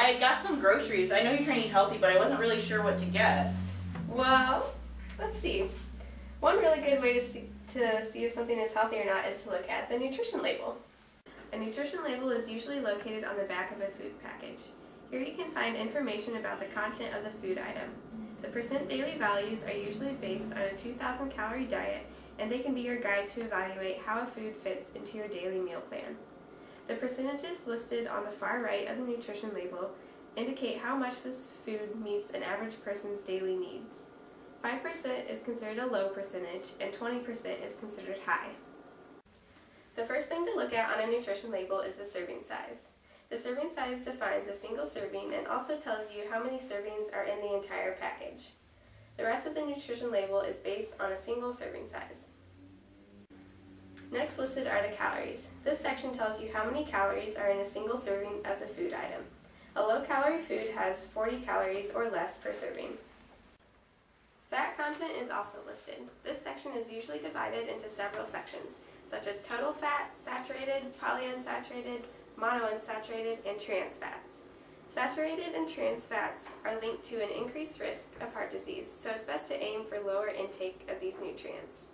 I got some groceries. I know you're trying to eat healthy, but I wasn't really sure what to get. Well, let's see. One really good way to see if something is healthy or not is to look at the nutrition label. A nutrition label is usually located on the back of a food package. Here you can find information about the content of the food item. The percent daily values are usually based on a 2,000 calorie diet, and they can be your guide to evaluate how a food fits into your daily meal plan. The percentages listed on the far right of the nutrition label indicate how much this food meets an average person's daily needs. 5% is considered a low percentage, and 20% is considered high. The first thing to look at on a nutrition label is the serving size. The serving size defines a single serving and also tells you how many servings are in the entire package. The rest of the nutrition label is based on a single serving size. Next listed are the calories. This section tells you how many calories are in a single serving of the food item. A low-calorie food has 40 calories or less per serving. Fat content is also listed. This section is usually divided into several sections, such as total fat, saturated, polyunsaturated, monounsaturated, and trans fats. Saturated and trans fats are linked to an increased risk of heart disease, so it's best to aim for lower intake of these nutrients.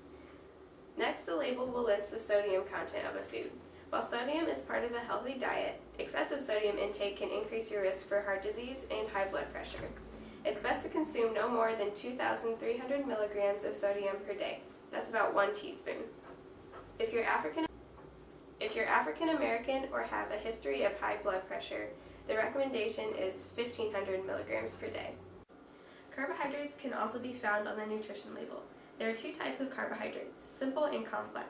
Next, the label will list the sodium content of a food. While sodium is part of a healthy diet, excessive sodium intake can increase your risk for heart disease and high blood pressure. It's best to consume no more than 2,300 milligrams of sodium per day. That's about 1 teaspoon. If you're African American or have a history of high blood pressure, the recommendation is 1,500 milligrams per day. Carbohydrates can also be found on the nutrition label. There are 2 types of carbohydrates, simple and complex.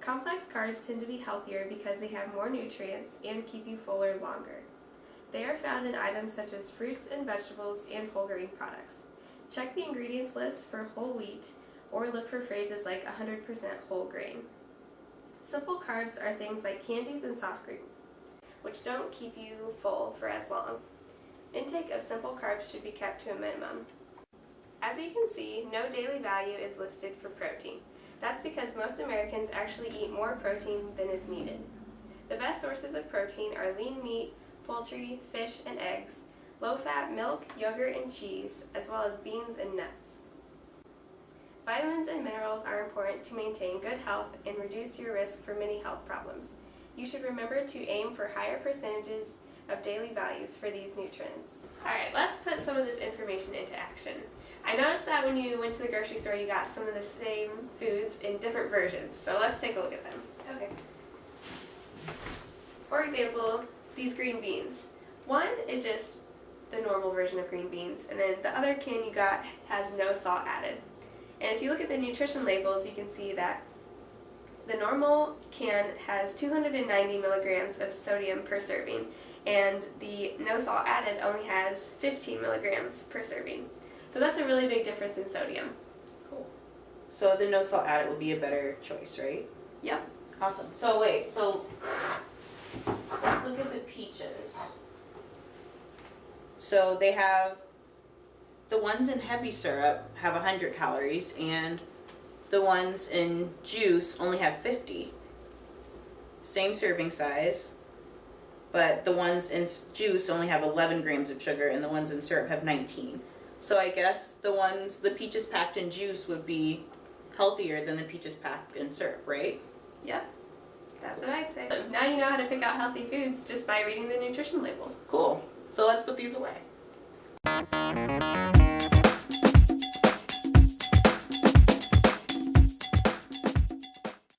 Complex carbs tend to be healthier because they have more nutrients and keep you fuller longer. They are found in items such as fruits and vegetables and whole grain products. Check the ingredients list for whole wheat or look for phrases like 100% whole grain. Simple carbs are things like candies and soft fruit, which don't keep you full for as long. Intake of simple carbs should be kept to a minimum. As you can see, no daily value is listed for protein. That's because most Americans actually eat more protein than is needed. The best sources of protein are lean meat, poultry, fish, and eggs, low-fat milk, yogurt, and cheese, as well as beans and nuts. Vitamins and minerals are important to maintain good health and reduce your risk for many health problems. You should remember to aim for higher percentages of daily values for these nutrients. Alright, let's put some of this information into action. I noticed that when you went to the grocery store you got some of the same foods in different versions, so let's take a look at them. Okay. For example, these green beans. One is just the normal version of green beans, and then the other can you got has no salt added. And if you look at the nutrition labels, you can see that the normal can has 290 milligrams of sodium per serving, and the no salt added only has 15 milligrams per serving. So that's a really big difference in sodium. Cool. So the no salt added would be a better choice, right? Yep. Awesome. So wait, so let's look at the peaches. So they have, the ones in heavy syrup have 100 calories and the ones in juice only have 50. Same serving size, but the ones in juice only have 11 grams of sugar and the ones in syrup have 19. So I guess the peaches packed in juice would be healthier than the peaches packed in syrup, right? Yep. That's what I'd say. Now you know how to pick out healthy foods just by reading the nutrition label. Cool. So let's put these away.